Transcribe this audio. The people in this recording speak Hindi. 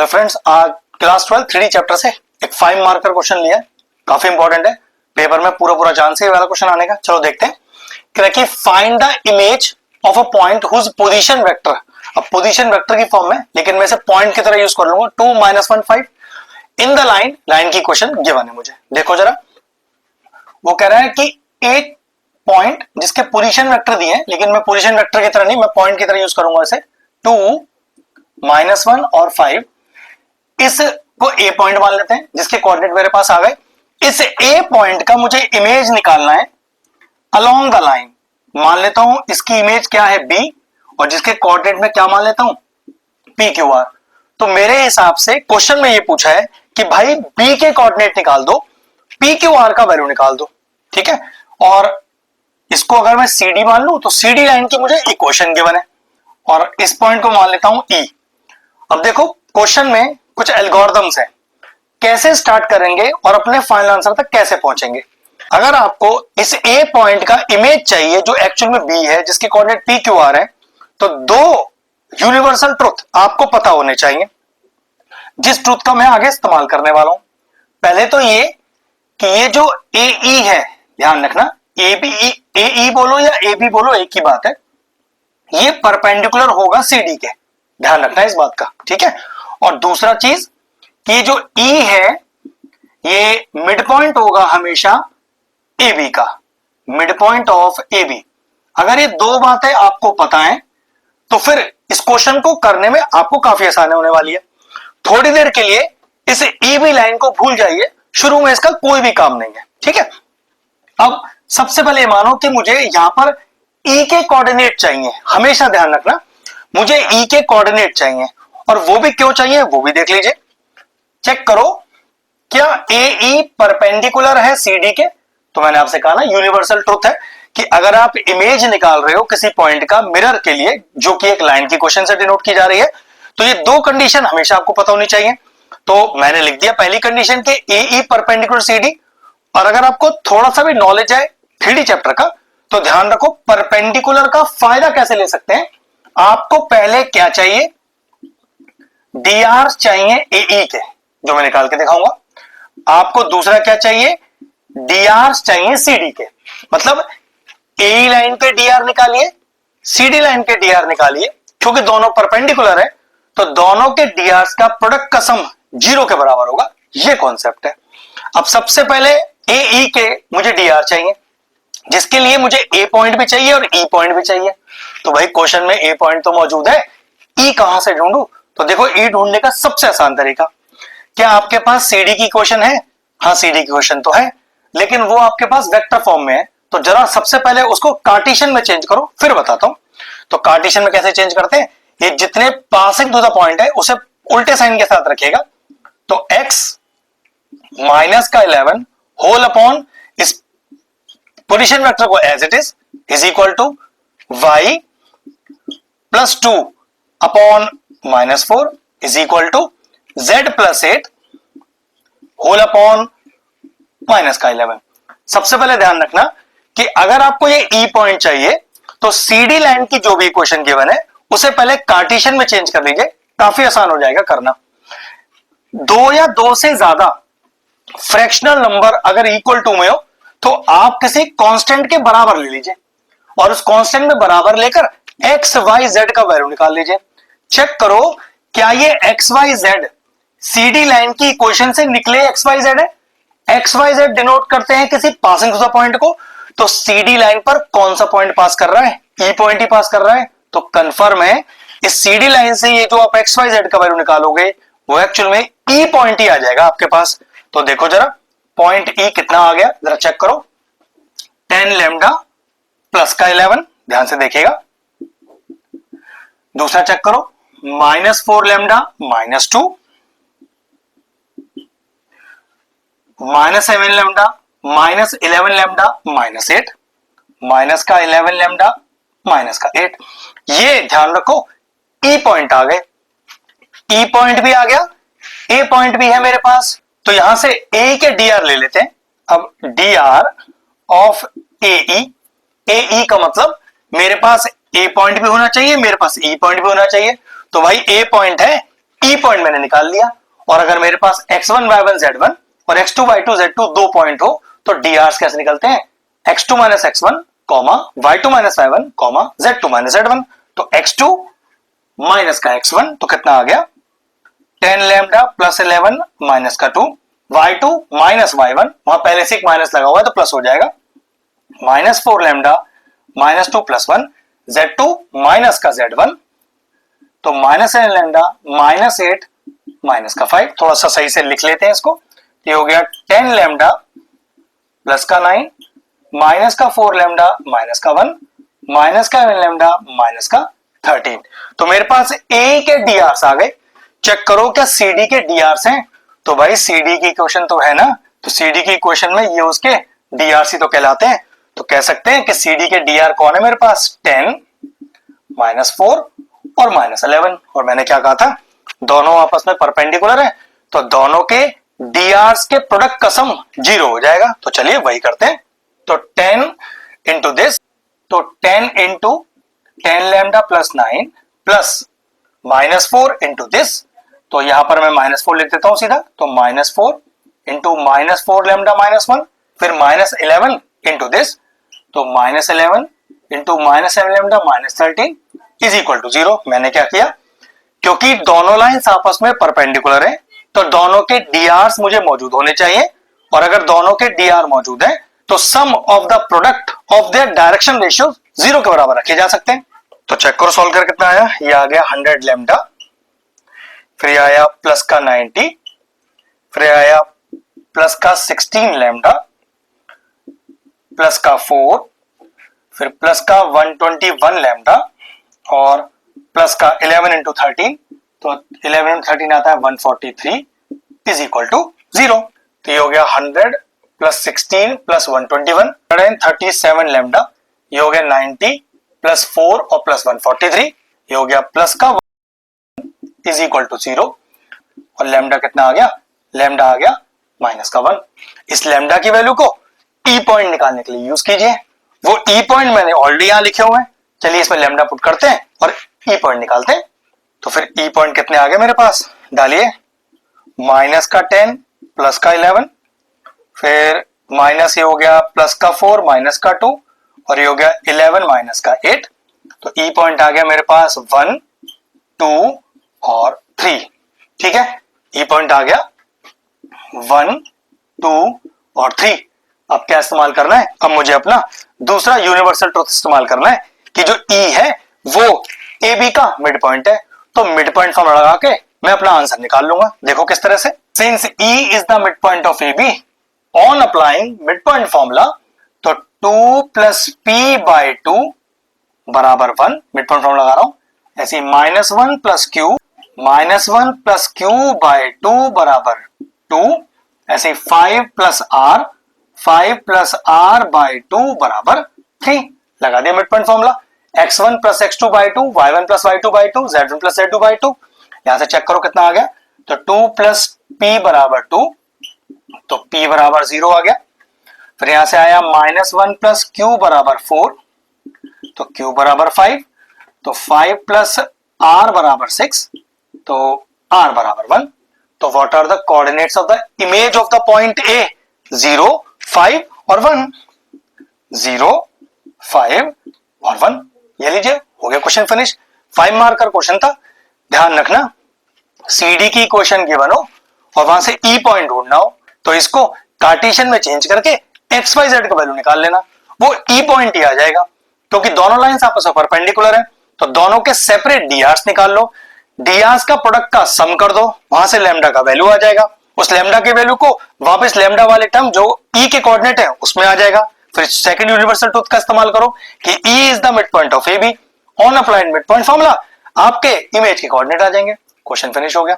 हेलो फ्रेंड्स, आज क्लास 12 3D चैप्टर से एक 5 मार्कर क्वेश्चन लिया है। काफी इंपॉर्टेंट है, पेपर में पूरा चांस है वाला क्वेश्चन आने का। चलो देखते हैं कि find the image of a point whose position vector. अब पोजीशन वेक्टर की फॉर्म में, लेकिन मैं इसे पॉइंट की तरह यूज कर लूंगा। 2 - 1 5 इन द लाइन की क्वेश्चन गिवन है मुझे। देखो जरा, वो कह रहा है कि एक पॉइंट जिसके पोजीशन वेक्टर दिए हैं, लेकिन मैं पोजीशन वेक्टर की तरह नहीं, मैं पॉइंट की तरह यूज करूंगा इसे। 2 - 1 और 5, इसको ए पॉइंट मान लेते हैं जिसके कोऑर्डिनेट मेरे पास आ गए। इस ए पॉइंट का मुझे इमेज निकालना है अलोंग द लाइन। मान लेता हूं इसकी इमेज क्या है बी, और जिसके कोऑर्डिनेट में क्या मान लेता हूं पी क्यू आर। तो मेरे हिसाब से क्वेश्चन में ये पूछा है कि भाई बी के कोऑर्डिनेट निकाल दो, पी क्यू आर का वैल्यू निकाल दो। ठीक है, और इसको अगर मैं सी डी मान लूं तो सी डी लाइन की मुझे इक्वेशन गिवन है, और इस पॉइंट को मान लेता हूं ई। अब देखो क्वेश्चन में कुछ एल्गोरिथम्स हैं, कैसे स्टार्ट करेंगे और अपने फाइनल आंसर तक कैसे पहुंचेंगे। अगर आपको इस ए पॉइंट का इमेज चाहिए जो एक्चुअल में बी है, जिसकी कोऑर्डिनेट पी क्यू आर है, तो दो यूनिवर्सल ट्रुथ आपको पता होने चाहिए, जिस ट्रुथ का मैं आगे इस्तेमाल करने वाला हूं। पहले तो ये कि ये जो ए ई है, ध्यान रखना, ए बी ए ई बोलो या ए बी बोलो एक ही बात है, ये परपेंडिकुलर होगा सी डी के। ध्यान रखना इस बात का, ठीक है। और दूसरा चीज कि जो ई है ये मिड पॉइंट होगा हमेशा ए बी का, mid point of A B. अगर ये दो बातें आपको पता है तो फिर इस क्वेश्चन को करने में आपको काफी आसानी होने वाली है। थोड़ी देर के लिए इस ए बी लाइन को भूल जाइए, शुरू में इसका कोई भी काम नहीं है। ठीक है, अब सबसे पहले मानो कि मुझे यहां पर ई के कोऑर्डिनेट चाहिए। हमेशा ध्यान रखना, मुझे ई के कोऑर्डिनेट चाहिए, और वो भी क्यों चाहिए वो भी देख लीजिए। चेक करो, क्या ए ई परपेंडिकुलर है सी डी के। तो मैंने आपसे कहा ना, यूनिवर्सल ट्रुथ है कि अगर आप इमेज निकाल रहे हो किसी पॉइंट का मिरर के लिए, जो कि एक लाइन की क्वेश्चन से डिनोट की जा रही है, तो ये दो कंडीशन हमेशा आपको पता होनी चाहिए। तो मैंने लिख दिया पहली कंडीशन के ए ई परपेंडिकुलर सी डी। और अगर आपको थोड़ा सा भी नॉलेज है 3D चैप्टर का, तो ध्यान रखो परपेंडिकुलर का फायदा कैसे ले सकते हैं। आपको पहले क्या चाहिए, डी आर चाहिए ए ई के, जो मैं निकाल के दिखाऊंगा। आपको दूसरा क्या चाहिए, डी आर चाहिए सी डी के। मतलब ए ई लाइन पे डी आर निकालिए, सी डी लाइन पे डी आर निकालिए। क्योंकि दोनों परपेंडिकुलर है तो दोनों के डी आर का प्रोडक्ट का सम 0 के बराबर होगा। ये कॉन्सेप्ट है। अब सबसे पहले ए ई के मुझे डी आर चाहिए, जिसके लिए मुझे ए पॉइंट भी चाहिए और ई पॉइंट भी चाहिए। तो भाई क्वेश्चन में ए पॉइंट तो मौजूद है, ई कहां से ढूंढूं। तो देखो ई ढूंढने का सबसे आसान तरीका, क्या आपके पास सीडी की क्वेश्चन है? हाँ, सीडी की क्वेश्चन तो है, लेकिन वो आपके पास वेक्टर फॉर्म में है। तो जरा सबसे पहले उसको कार्टेशियन में चेंज करो, फिर बताता हूं। तो कार्टेशियन में कैसे चेंज करते हैं, ये जितने पासिंग टू द पॉइंट है उसे उल्टे साइन के साथ रखिएगा। तो x माइनस का 11 होल अपॉन इस पोजीशन वेक्टर को as it is equal to y plus 2 upon -4 is equal to z plus 8 whole upon minus का 11। सबसे पहले ध्यान रखना कि अगर आपको ये ई पॉइंट चाहिए तो सीडी लाइन की जो भी इक्वेशन गिवन है उसे पहले कार्टेशियन में चेंज कर लीजिए, काफी आसान हो जाएगा करना। दो या दो से ज्यादा फ्रैक्शनल नंबर अगर इक्वल टू में हो तो आप किसी कांस्टेंट के बराबर ले लीजिए, और उस कांस्टेंट में बराबर लेकर एक्स वाई जेड का वैल्यू निकाल लीजिए। चेक करो क्या ये एक्स वाई जेड सीडी लाइन की इक्वेशन से निकले एक्स वाई जेड है। एक्स वाई जेड डिनोट करते हैं किसी पासिंग टू द पॉइंट को, तो सीडी लाइन पर कौन सा पॉइंट पास कर रहा है, ई पॉइंट ही पास कर रहा है। तो कंफर्म है इस सीडी लाइन से ये जो आप एक्स वाई जेड का वैल्यू निकालोगे वो एक्चुअल में ई पॉइंट ही आ जाएगा आपके पास। तो देखो जरा पॉइंट ई कितना आ गया, जरा चेक करो। 10 लैम्डा प्लस का 11, ध्यान से देखिएगा। दूसरा चेक करो, -4 लैम्डा -2, -7 लैम्डा -11 लैम्डा -8, माइनस का 11 लैम्डा माइनस का 8। ये ध्यान रखो ई पॉइंट आ गए, ई पॉइंट भी आ गया, ए पॉइंट भी है मेरे पास। तो यहां से ए के डी आर ले लेते हैं। अब डी आर ऑफ ए ई का मतलब मेरे पास ए पॉइंट भी होना चाहिए, मेरे पास ई पॉइंट भी होना चाहिए। तो भाई ए पॉइंट है, ई पॉइंट मैंने निकाल लिया। और अगर मेरे पास x1 y1 z1 और x2 y2 z2 दो पॉइंट हो तो drs कैसे निकलते हैं, x2 minus x1 comma y2 minus y1 comma z2 minus z1। तो x2 माइनस का x1 तो कितना आ गया 10 लैम्डा प्लस 11 माइनस का 2, y2 माइनस y1 वहां पहले से एक माइनस लगा हुआ है तो प्लस हो जाएगा, minus 4 lambda minus 2 plus 1, z2 minus का z1 तो माइनस 7 लैम्डा माइनस 8 माइनस का 5। थोड़ा सा सही से लिख लेते हैं इसको, ये हो गया 10 लैम्डा प्लस का 9 माइनस का 4 लैम्डा माइनस का 1 माइनस का 11 लैम्डा माइनस का 13। तो मेरे पास ए के डीआरस आ गए। चेक करो क्या सीडी के डीआरस हैं, तो भाई सीडी की इक्वेशन तो है ना, तो सीडी की इक्वेशन में ये उसके डीआरसी तो कहलाते हैं। तो कह सकते हैं कि सीडी के डीआर कौन है मेरे पास 10 माइनस 4 और माइनस 11। और मैंने क्या कहा था दोनों आपस में परपेंडिकुलर है तो दोनों के डीआरस के प्रोडक्ट का सम 0 हो जाएगा। तो चलिए वही करते हैं। तो 10 इंटू दिस, तो 10 into 10 lambda plus 9 plus minus 4 into this, तो यहां पर मैं माइनस 4 लिख देता हूं सीधा, तो minus 4 into minus 4 lambda minus 1 फिर माइनस 11 इंटू दिस, तो minus 11 into minus 7 lambda minus 13 is equal to 0। मैंने क्या किया, क्योंकि दोनों लाइंस आपस में परपेंडिकुलर है तो दोनों के डीआरस मुझे मौजूद होने चाहिए, और अगर दोनों के डीआर मौजूद है तो sum of the product of their direction ratio 0 के बराबर रखे जा सकते हैं। तो चेक करो सॉल्व कर कितना आया, ये आ गया 100 लैम्डा, फिर ये आया प्लस का 90, फिर ये आया प्लस का 16 लैम्डा प्लस का 4, फिर प्लस का 121 लैम्डा और प्लस का 11 इंटू 13, तो 11 इंटू 13 आता है 143 इज इक्वल टू 0। तो ये हो गया 100 प्लस 16 प्लस 121 137 लैम्डा, ये हो गया 90 प्लस 4 और प्लस 143, ये हो गया प्लस का 1 इज इक्वल टू 0। और लैम्डा कितना आ गया, लैम्डा आ गया माइनस का 1। इस लैम्डा की वैल्यू को ई पॉइंट निकालने के लिए यूज कीजिए, वो ई पॉइंट मैंने ऑलरेडी यहां लिखे हुए हैं। चलिए इसमें लैम्डा पुट करते हैं और ई पॉइंट निकालते हैं। तो फिर ई पॉइंट कितने आ गए मेरे पास, डालिए माइनस का 10 प्लस का 11, फिर माइनस ये हो गया प्लस का 4 माइनस का 2 और ये हो गया 11 माइनस का 8। तो ई पॉइंट आ गया मेरे पास 1 2 और 3। ठीक है, ई पॉइंट आ गया 1 2 और 3। अब क्या इस्तेमाल करना है, अब मुझे अपना दूसरा यूनिवर्सल ट्रुथ इस्तेमाल करना है कि जो ई है वो ए बी का मिड पॉइंट है। तो मिड पॉइंट फॉर्मूला लगा के मैं अपना आंसर निकाल लूंगा। देखो किस तरह से, since E is the mid point of A be on applying mid point formula, तो 2 प्लस पी बाई 2 बराबर 1, मिड पॉइंट फॉर्मूला लगा रहा हूं ऐसे, माइनस 1 प्लस क्यू बाई 2 बराबर 2, ऐसे 5 प्लस आर बाई 2 बराबर 3। लगा दिया mid point formula, x1 plus x2 by 2, y1 plus y2 by 2, z1 plus z2 by 2। यहां से चेक करो कितना आ गया, तो 2 प्लस p बराबर 2, तो p बराबर 0 आ गया। फिर यहां से आया माइनस 1 प्लस q बराबर 4, तो q बराबर 5, तो 5 प्लस r बराबर 6, तो r बराबर 1। तो what are the coordinates of the image of the point a, 0 5 और 1, 0 5 और 1। ये लीजिए हो गया क्वेश्चन फिनिश। 5 मार्कर क्वेश्चन था। ध्यान रखना सीडी की इक्वेशन गिवन हो और वहां से ई पॉइंट ढूंढना हो तो इसको कार्टेशियन में चेंज करके एक्स वाई जेड का वैल्यू निकाल लेना, वो ई पॉइंट ही आ जाएगा। क्योंकि दोनों लाइंस आपस में परपेंडिकुलर है तो दोनों के सेपरेट डीआरस निकाल लो, डीआरस का प्रोडक्ट का सम कर दो, वहां से लैम्डा का वैल्यू आ जाएगा। उस लैम्डा के वैल्यू को वापस लैम्डा वाले टर्म जो ई के कोऑर्डिनेट है उसमें आ जाएगा। फिर सेकंड यूनिवर्सल ट्रुथ का इस्तेमाल करो कि E is the mid point of A be on applied mid point formula, आपके इमेज के कोऑर्डिनेट आ जाएंगे। क्वेश्चन फिनिश हो गया।